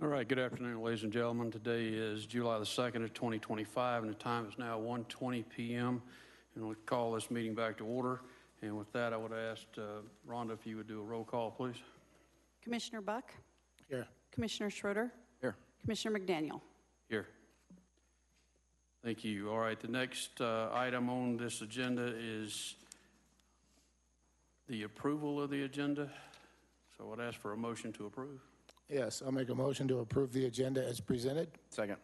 All right, good afternoon, ladies and gentlemen. Today is July the 2nd of 2025, and the time is now 1:20 p.m. And we'll call this meeting back to order. And with that, I would ask Rhonda if you would do a roll call, please. Commissioner Buck? Here. Commissioner Schroeder? Here. Commissioner McDaniel? Here. Thank you. All right, the next item on this agenda is the approval of the agenda. So I would ask for a motion to approve. Yes, I'll make a motion to approve the agenda as presented. Second.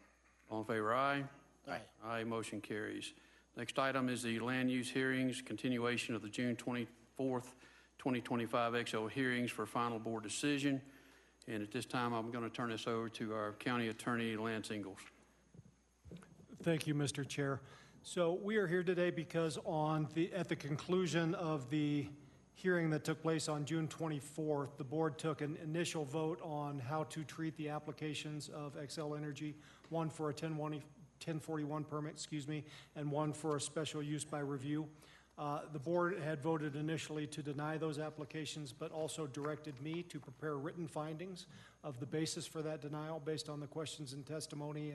All in favor, aye? Aye. Aye, motion carries. Next item is the land use hearings, continuation of the June 24th, 2025 XO hearings for final board decision. And at this time, I'm going to turn this over to our county attorney, Lance Ingalls. Thank you, Mr. Chair. So we are here today because at the conclusion of the hearing that took place on June 24th, the board took an initial vote on how to treat the applications of Xcel Energy, one for a 1041 permit, and one for a special use by review. The board had voted initially to deny those applications, but also directed me to prepare written findings of the basis for that denial based on the questions and testimony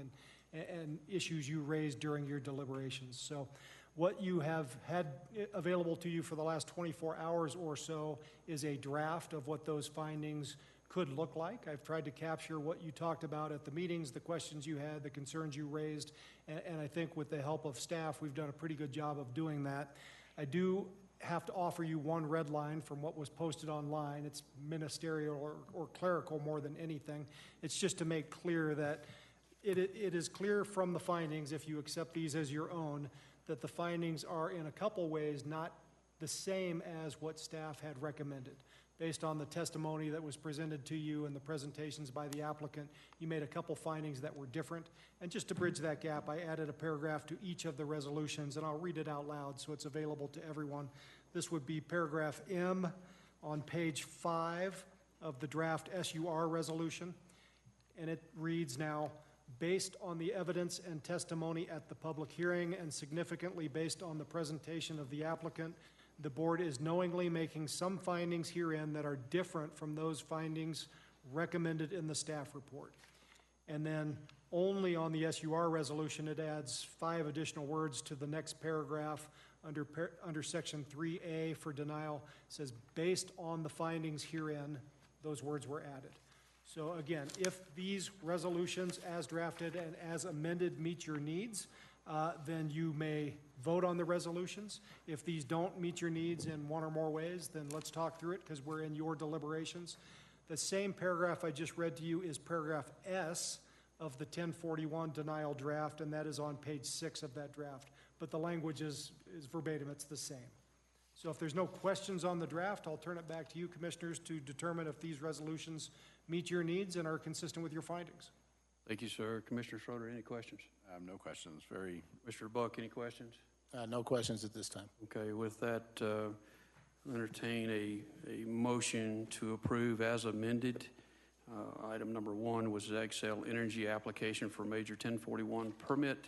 and issues you raised during your deliberations. So what you have had available to you for the last 24 hours or so is a draft of what those findings could look like. I've tried to capture what you talked about at the meetings, the questions you had, the concerns you raised, and I think with the help of staff, we've done a pretty good job of doing that. I do have to offer you one red line from what was posted online. It's ministerial or clerical more than anything. It's just to make clear that it is clear from the findings, if you accept these as your own, that the findings are in a couple ways not the same as what staff had recommended. Based on the testimony that was presented to you and the presentations by the applicant, you made a couple findings that were different. And just to bridge that gap, I added a paragraph to each of the resolutions, and I'll read it out loud so it's available to everyone. This would be paragraph M on page 5 of the draft SUR resolution. And it reads now, based on the evidence and testimony at the public hearing and significantly based on the presentation of the applicant, the board is knowingly making some findings herein that are different from those findings recommended in the staff report. And then only on the SUR resolution, it adds 5 additional words to the next paragraph under section 3A for denial. It says, based on the findings herein, those words were added. So again, if these resolutions as drafted and as amended meet your needs, then you may vote on the resolutions. If these don't meet your needs in one or more ways, then let's talk through it because we're in your deliberations. The same paragraph I just read to you is paragraph S of the 1041 denial draft, and that is on page 6 of that draft. But the language is verbatim, it's the same. So if there's no questions on the draft, I'll turn it back to you, commissioners, to determine if these resolutions meet your needs and are consistent with your findings. Thank you, sir. Commissioner Schroeder, any questions? No questions. Mr. Buck, any questions? No questions at this time. Okay, with that, entertain a motion to approve as amended. Item number 1 was the Xcel Energy application for major 1041 permit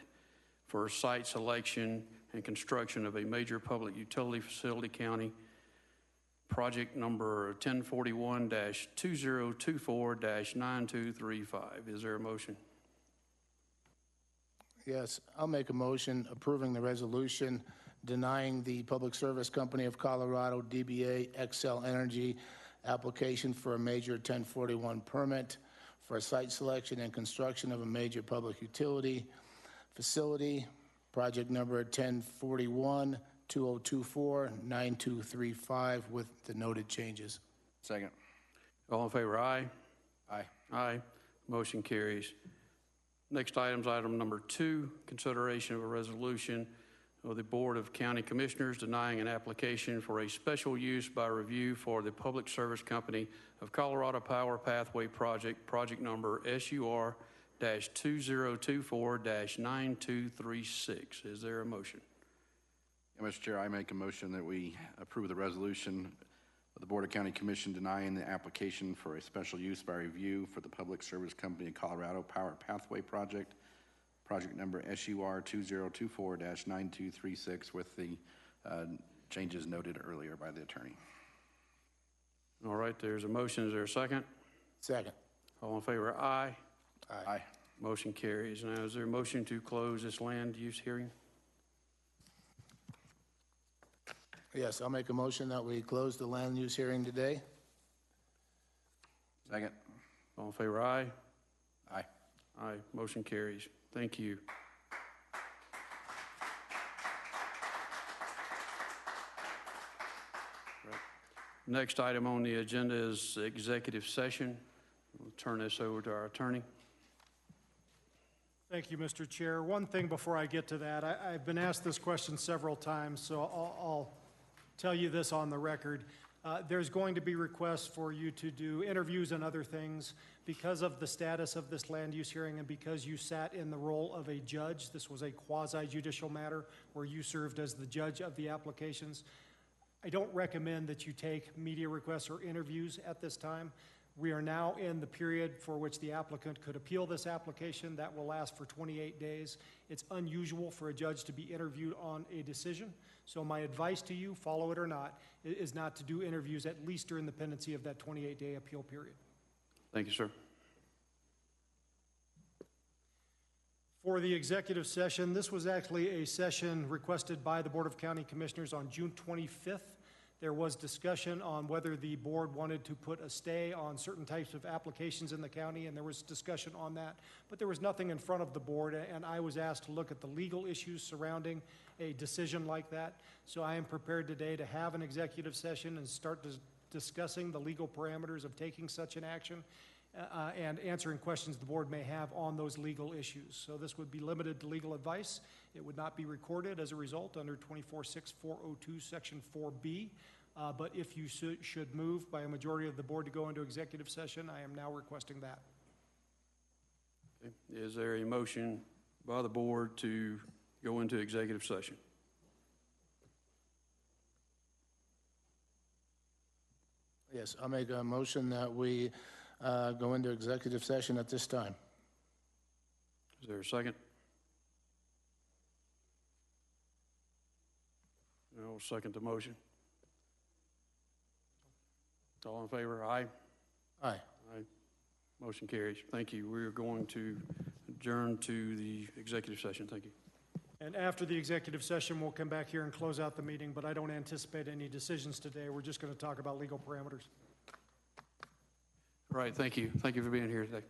for site selection and construction of a major public utility facility county. Project number 1041-2024-9235. Is there a motion? Yes, I'll make a motion approving the resolution denying the Public Service Company of Colorado, DBA Xcel Energy, application for a major 1041 permit for a site selection and construction of a major public utility facility. Project number 1041-2024-9235 with the noted changes. Second. All in favor, aye? Aye. Aye. Motion carries. Next item is item number 2, consideration of a resolution of the Board of County Commissioners denying an application for a special use by review for the Public Service Company of Colorado Power Pathway Project, project number SUR-2024-9236. Is there a motion? Yeah, Mr. Chair, I make a motion that we approve the resolution of the Board of County Commission denying the application for a special use by review for the Public Service Company of Colorado Power Pathway Project, project number SUR-2024-9236 with the changes noted earlier by the attorney. All right, there's a motion. Is there a second? Second. All in favor, aye. Aye. Motion carries. Now, is there a motion to close this land use hearing? Yes, I'll make a motion that we close the land use hearing today. Second. All in favor, aye? Aye. Aye. Motion carries. Thank you. Right. Next item on the agenda is executive session. We'll turn this over to our attorney. Thank you, Mr. Chair. One thing before I get to that, I've been asked this question several times, so I'll tell you this on the record. There's going to be requests for you to do interviews and other things because of the status of this land use hearing and because you sat in the role of a judge. This was a quasi-judicial matter where you served as the judge of the applications. I don't recommend that you take media requests or interviews at this time. We are now in the period for which the applicant could appeal this application. That will last for 28 days. It's unusual for a judge to be interviewed on a decision. So my advice to you, follow it or not, is not to do interviews at least during the pendency of that 28-day appeal period. Thank you, sir. For the executive session, this was actually a session requested by the Board of County Commissioners on June 25th. There was discussion on whether the board wanted to put a stay on certain types of applications in the county, and there was discussion on that. But there was nothing in front of the board, and I was asked to look at the legal issues surrounding a decision like that. So I am prepared today to have an executive session and start discussing the legal parameters of taking such an action and answering questions the board may have on those legal issues. So this would be limited to legal advice. It would not be recorded as a result under 24-6402, Section 4B. But if you should move by a majority of the board to go into executive session, I am now requesting that. Okay. Is there a motion by the board to go into executive session? Yes, I'll make a motion that we go into executive session at this time. Is there a second? I'll second the motion. All in favor? Aye. Aye. Aye. Motion carries. Thank you. We are going to adjourn to the executive session. Thank you. And after the executive session, we'll come back here and close out the meeting, but I don't anticipate any decisions today. We're just going to talk about legal parameters. All right. Thank you. Thank you for being here today.